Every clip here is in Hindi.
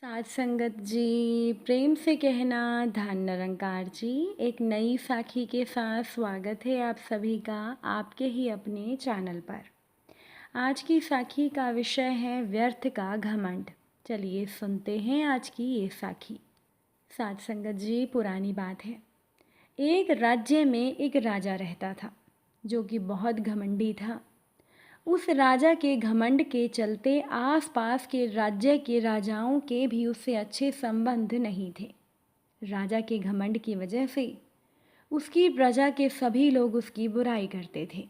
साथ संगत जी, प्रेम से कहना धन निरंकार जी। एक नई साखी के साथ स्वागत है आप सभी का आपके ही अपने चैनल पर। आज की साखी का विषय है व्यर्थ का घमंड। चलिए सुनते हैं आज की ये साखी। साथ संगत जी, पुरानी बात है। एक राज्य में एक राजा रहता था जो कि बहुत घमंडी था। उस राजा के घमंड के चलते आसपास के राज्य के राजाओं के भी उससे अच्छे संबंध नहीं थे। राजा के घमंड की वजह से उसकी प्रजा के सभी लोग उसकी बुराई करते थे।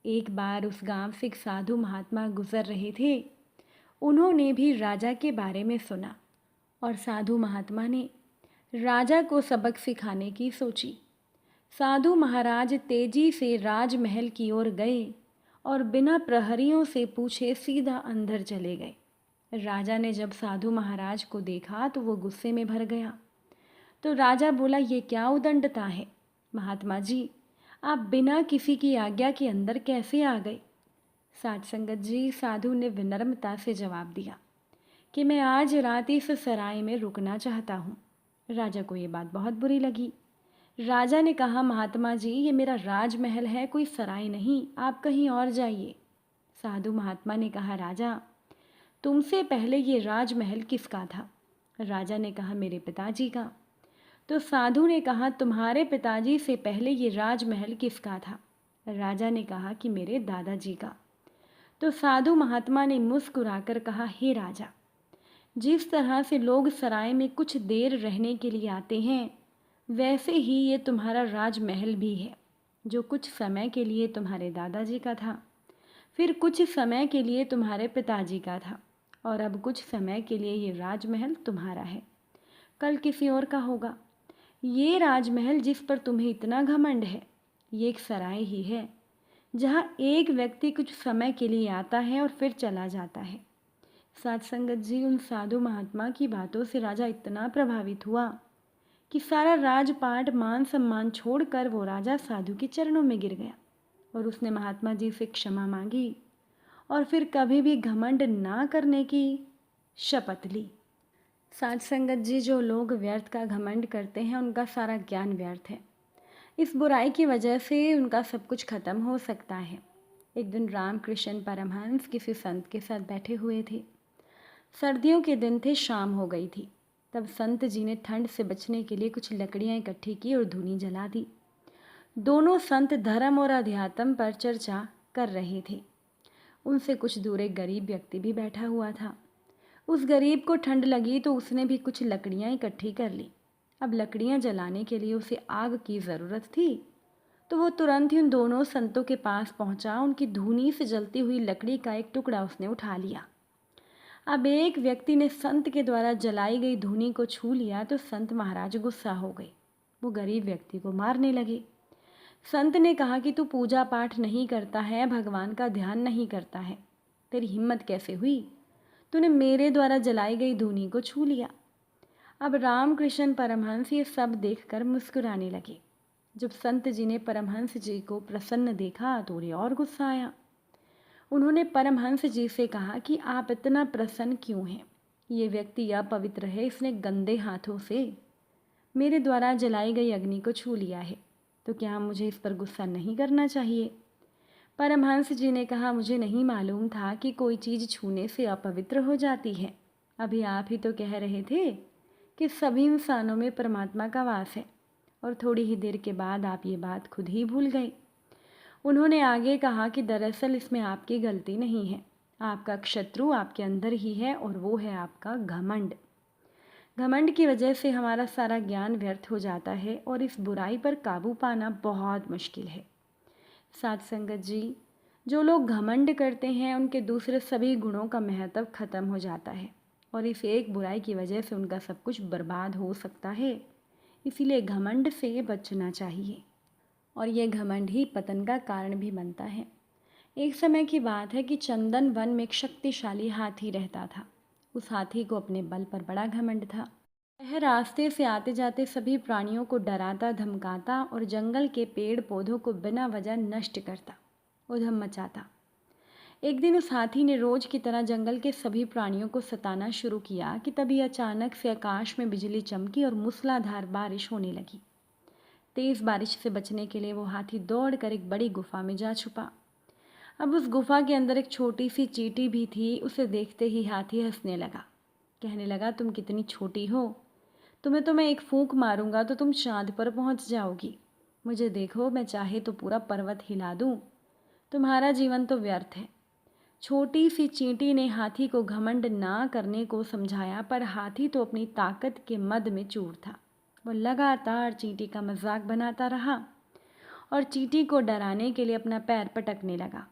एक बार उस गांव से एक साधु महात्मा गुजर रहे थे। उन्होंने भी राजा के बारे में सुना और साधु महात्मा ने राजा को सबक सिखाने की सोची। साधु महाराज तेजी से राजमहल की ओर गए और बिना प्रहरियों से पूछे सीधा अंदर चले गए। राजा ने जब साधु महाराज को देखा तो वो गुस्से में भर गया। तो राजा बोला, ये क्या उदंडता है महात्मा जी, आप बिना किसी की आज्ञा के अंदर कैसे आ गए। साध संगत जी, साधु ने विनम्रता से जवाब दिया कि मैं आज रात इस सराय में रुकना चाहता हूँ। राजा को ये बात बहुत बुरी लगी। राजा ने कहा, महात्मा जी, ये मेरा राजमहल है, कोई सराय नहीं, आप कहीं और जाइए। साधु महात्मा ने कहा, राजा, तुमसे पहले ये राजमहल किसका था। राजा ने कहा, मेरे पिताजी का। तो साधु ने कहा, तुम्हारे पिताजी से पहले ये राजमहल किसका था। राजा ने कहा कि मेरे दादाजी का। तो साधु महात्मा ने मुस्कुराकर कहा, हे राजा, जिस तरह से लोग सराय में कुछ देर रहने के लिए आते हैं, वैसे ही ये तुम्हारा राजमहल भी है, जो कुछ समय के लिए तुम्हारे दादाजी का था, फिर कुछ समय के लिए तुम्हारे पिताजी का था, और अब कुछ समय के लिए ये राजमहल तुम्हारा है, कल किसी और का होगा। ये राजमहल जिस पर तुम्हें इतना घमंड है, ये एक सराय ही है, जहाँ एक व्यक्ति कुछ समय के लिए आता है और फिर चला जाता है। साथ संगत जी, उन साधु महात्मा की बातों से राजा इतना प्रभावित हुआ कि सारा राजपाट मान सम्मान छोड़कर वो राजा साधु के चरणों में गिर गया और उसने महात्मा जी से क्षमा मांगी और फिर कभी भी घमंड ना करने की शपथ ली। साथ संगत जी, जो लोग व्यर्थ का घमंड करते हैं उनका सारा ज्ञान व्यर्थ है। इस बुराई की वजह से उनका सब कुछ खत्म हो सकता है। एक दिन रामकृष्ण परमहंस किसी संत के साथ बैठे हुए थे। सर्दियों के दिन थे, शाम हो गई थी। तब संत जी ने ठंड से बचने के लिए कुछ लकड़ियाँ इकट्ठी की और धूनी जला दी। दोनों संत धर्म और अध्यात्म पर चर्चा कर रहे थे। उनसे कुछ दूर एक गरीब व्यक्ति भी बैठा हुआ था। उस गरीब को ठंड लगी तो उसने भी कुछ लकड़ियाँ इकट्ठी कर ली। अब लकड़ियाँ जलाने के लिए उसे आग की ज़रूरत थी, तो वो तुरंत ही उन दोनों संतों के पास पहुँचा। उनकी धूनी से जलती हुई लकड़ी का एक टुकड़ा उसने उठा लिया। अब एक व्यक्ति ने संत के द्वारा जलाई गई धूनी को छू लिया तो संत महाराज गुस्सा हो गए। वो गरीब व्यक्ति को मारने लगे। संत ने कहा कि तू पूजा पाठ नहीं करता है, भगवान का ध्यान नहीं करता है, तेरी हिम्मत कैसे हुई, तूने मेरे द्वारा जलाई गई धूनी को छू लिया। अब रामकृष्ण परमहंस ये सब देखकर मुस्कुराने लगे। जब संत जी ने परमहंस जी को प्रसन्न देखा तो उन्हें और गुस्सा आया। उन्होंने परमहंस जी से कहा कि आप इतना प्रसन्न क्यों हैं। ये व्यक्ति अपवित्र है, इसने गंदे हाथों से मेरे द्वारा जलाई गई अग्नि को छू लिया है, तो क्या मुझे इस पर गुस्सा नहीं करना चाहिए। परमहंस जी ने कहा, मुझे नहीं मालूम था कि कोई चीज़ छूने से अपवित्र हो जाती है। अभी आप ही तो कह रहे थे कि सभी इंसानों में परमात्मा का वास है, और थोड़ी ही देर के बाद आप ये बात खुद ही भूल गए। उन्होंने आगे कहा कि दरअसल इसमें आपकी गलती नहीं है, आपका शत्रु आपके अंदर ही है, और वो है आपका घमंड। घमंड की वजह से हमारा सारा ज्ञान व्यर्थ हो जाता है और इस बुराई पर काबू पाना बहुत मुश्किल है। साथ संगत जी, जो लोग घमंड करते हैं उनके दूसरे सभी गुणों का महत्व खत्म हो जाता है और इस एक बुराई की वजह से उनका सब कुछ बर्बाद हो सकता है। इसीलिए घमंड से बचना चाहिए, और ये घमंड ही पतन का कारण भी बनता है। एक समय की बात है कि चंदन वन में एक शक्तिशाली हाथी रहता था। उस हाथी को अपने बल पर बड़ा घमंड था। वह रास्ते से आते जाते सभी प्राणियों को डराता धमकाता और जंगल के पेड़ पौधों को बिना वजह नष्ट करता, उधम मचाता। एक दिन उस हाथी ने रोज की तरह जंगल के सभी प्राणियों को सताना शुरू किया कि तभी अचानक से आकाश में बिजली चमकी और मूसलाधार बारिश होने लगी। तेज बारिश से बचने के लिए वो हाथी दौड़कर एक बड़ी गुफा में जा छुपा। अब उस गुफा के अंदर एक छोटी सी चींटी भी थी। उसे देखते ही हाथी हंसने लगा, कहने लगा, तुम कितनी छोटी हो, तुम्हें तो मैं एक फूंक मारूंगा तो तुम चांद पर पहुंच जाओगी। मुझे देखो, मैं चाहे तो पूरा पर्वत हिला दूं, तुम्हारा जीवन तो व्यर्थ है। छोटी सी चींटी ने हाथी को घमंड ना करने को समझाया, पर हाथी तो अपनी ताकत के मद में चूर था। वो लगातार चींटी का मजाक बनाता रहा और चींटी को डराने के लिए अपना पैर पटकने लगा।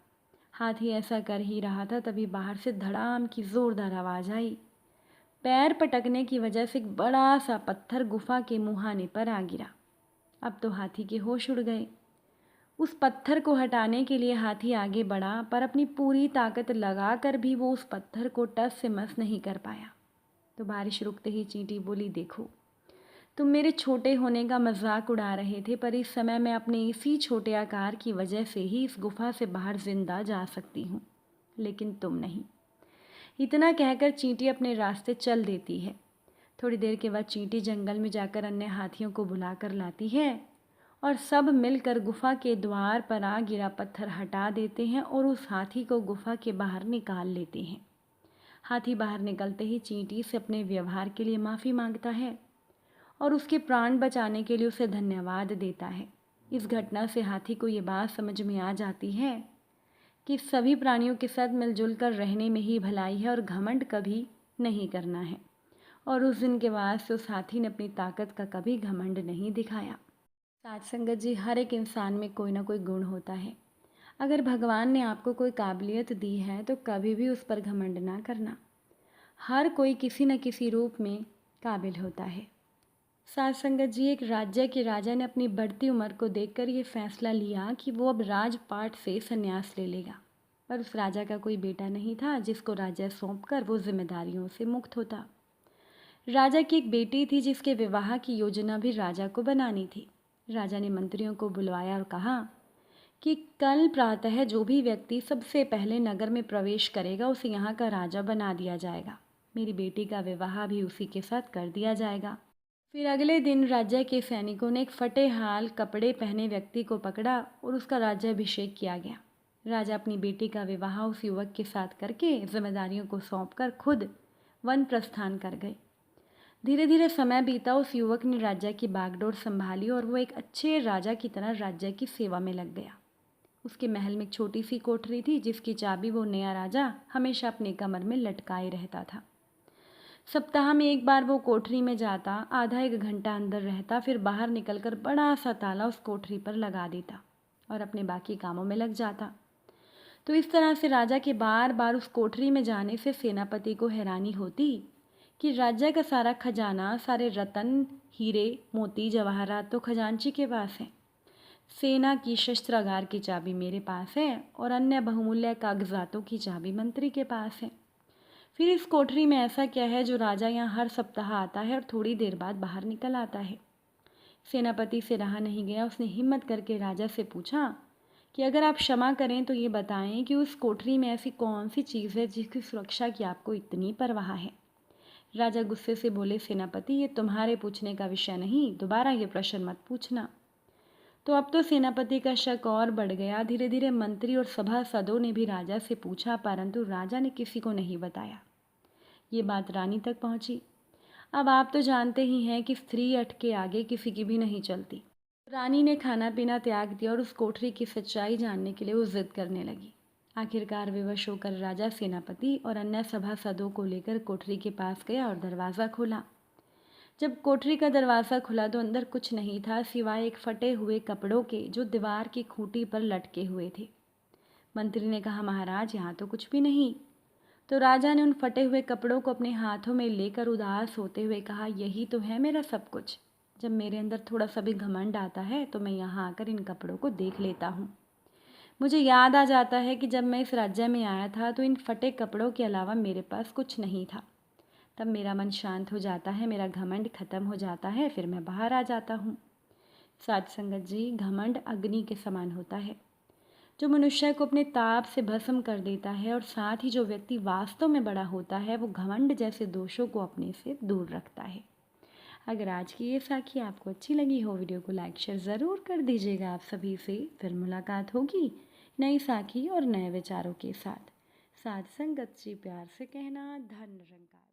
हाथी ऐसा कर ही रहा था, तभी बाहर से धड़ाम की जोरदार आवाज आई। पैर पटकने की वजह से एक बड़ा सा पत्थर गुफा के मुहाने पर आ गिरा। अब तो हाथी के होश उड़ गए। उस पत्थर को हटाने के लिए हाथी आगे बढ़ा, पर अपनी पूरी ताकत लगाकर भी वो उस पत्थर को टस से मस नहीं कर पाया। तो बारिश रुकते ही चींटी बोली, देखो, तुम मेरे छोटे होने का मजाक उड़ा रहे थे, पर इस समय मैं अपने इसी छोटे आकार की वजह से ही इस गुफा से बाहर जिंदा जा सकती हूँ, लेकिन तुम नहीं। इतना कहकर चींटी अपने रास्ते चल देती है। थोड़ी देर के बाद चींटी जंगल में जाकर अन्य हाथियों को बुलाकर लाती है और सब मिलकर गुफा के द्वार पर आ गिरा पत्थर हटा देते हैं और उस हाथी को गुफा के बाहर निकाल लेते हैं। हाथी बाहर निकलते ही चींटी से अपने व्यवहार के लिए माफ़ी मांगता है और उसके प्राण बचाने के लिए उसे धन्यवाद देता है। इस घटना से हाथी को ये बात समझ में आ जाती है कि सभी प्राणियों के साथ मिलजुल कर रहने में ही भलाई है और घमंड कभी नहीं करना है। और उस दिन के बाद से उस हाथी ने अपनी ताकत का कभी घमंड नहीं दिखाया। साथ संगत जी, हर एक इंसान में कोई ना कोई गुण होता है। अगर भगवान ने आपको कोई काबिलियत दी है तो कभी भी उस पर घमंड ना करना। हर कोई किसी न किसी रूप में काबिल होता है। साथ संगत जी, एक राज्य के राजा ने अपनी बढ़ती उम्र को देखकर ये फैसला लिया कि वो अब राजपाट से संन्यास ले लेगा। पर उस राजा का कोई बेटा नहीं था जिसको राज्य सौंपकर वो जिम्मेदारियों से मुक्त होता। राजा की एक बेटी थी जिसके विवाह की योजना भी राजा को बनानी थी। राजा ने मंत्रियों को बुलवाया और कहा कि कल प्रातः जो भी व्यक्ति सबसे पहले नगर में प्रवेश करेगा उसे यहाँ का राजा बना दिया जाएगा। मेरी बेटी का विवाह भी उसी के साथ कर दिया जाएगा। फिर अगले दिन राज्य के सैनिकों ने एक फटे हाल कपड़े पहने व्यक्ति को पकड़ा और उसका राज्याभिषेक किया गया। राजा अपनी बेटी का विवाह उस युवक के साथ करके जिम्मेदारियों को सौंपकर खुद वन प्रस्थान कर गए। धीरे धीरे समय बीता। उस युवक ने राज्य की बागडोर संभाली और वो एक अच्छे राजा की तरह राज्य की सेवा में लग गया। उसके महल में एक छोटी सी कोठरी थी जिसकी चाबी वो नया राजा हमेशा अपने कमर में लटकाए रहता था। सप्ताह में एक बार वो कोठरी में जाता, आधा एक घंटा अंदर रहता, फिर बाहर निकलकर बड़ा सा ताला उस कोठरी पर लगा देता और अपने बाकी कामों में लग जाता। तो इस तरह से राजा के बार बार उस कोठरी में जाने से सेनापति को हैरानी होती कि राज्य का सारा खजाना, सारे रतन, हीरे, मोती, जवाहरात तो खजांची के पास है। सेना की शस्त्रागार की चाबी मेरे पास है और अन्य बहुमूल्य कागजातों की चाबी मंत्री के पास है। फिर इस कोठरी में ऐसा क्या है जो राजा यहाँ हर सप्ताह आता है और थोड़ी देर बाद बाहर निकल आता है। सेनापति से रहा नहीं गया। उसने हिम्मत करके राजा से पूछा कि अगर आप क्षमा करें तो ये बताएं कि उस कोठरी में ऐसी कौन सी चीज़ है जिसकी सुरक्षा की आपको इतनी परवाह है। राजा गुस्से से बोले, सेनापति, ये तुम्हारे पूछने का विषय नहीं, दोबारा ये प्रश्न मत पूछना। तो अब तो सेनापति का शक और बढ़ गया। धीरे धीरे मंत्री और सभासदों ने भी राजा से पूछा, परंतु राजा ने किसी को नहीं बताया। ये बात रानी तक पहुंची। अब आप तो जानते ही हैं कि स्त्री अट के आगे किसी की भी नहीं चलती। रानी ने खाना पीना त्याग दिया और उस कोठरी की सच्चाई जानने के लिए वो जिद करने लगी। आखिरकार विवश होकर राजा सेनापति और अन्य सभासदों को लेकर कोठरी के पास गया और दरवाज़ा खोला। जब कोठरी का दरवाज़ा खुला तो अंदर कुछ नहीं था सिवाय एक फटे हुए कपड़ों के जो दीवार की खूंटी पर लटके हुए थे। मंत्री ने कहा, महाराज, यहाँ तो कुछ भी नहीं। तो राजा ने उन फटे हुए कपड़ों को अपने हाथों में लेकर उदास होते हुए कहा, यही तो है मेरा सब कुछ। जब मेरे अंदर थोड़ा सा भी घमंड आता है तो मैं यहाँ आकर इन कपड़ों को देख लेता हूँ। मुझे याद आ जाता है कि जब मैं इस राज्य में आया था तो इन फटे कपड़ों के अलावा मेरे पास कुछ नहीं था। तब मेरा मन शांत हो जाता है, मेरा घमंड खत्म हो जाता है, फिर मैं बाहर आ जाता हूँ। साथ संगत जी, घमंड अग्नि के समान होता है जो मनुष्य को अपने ताप से भस्म कर देता है, और साथ ही जो व्यक्ति वास्तव में बड़ा होता है वो घमंड जैसे दोषों को अपने से दूर रखता है। अगर आज की ये साखी आपको अच्छी लगी हो, वीडियो को लाइक शेयर ज़रूर कर दीजिएगा। आप सभी से फिर मुलाकात होगी नई साखी और नए विचारों के साथ। साध संगत जी प्यार से कहना, धन निरंकार।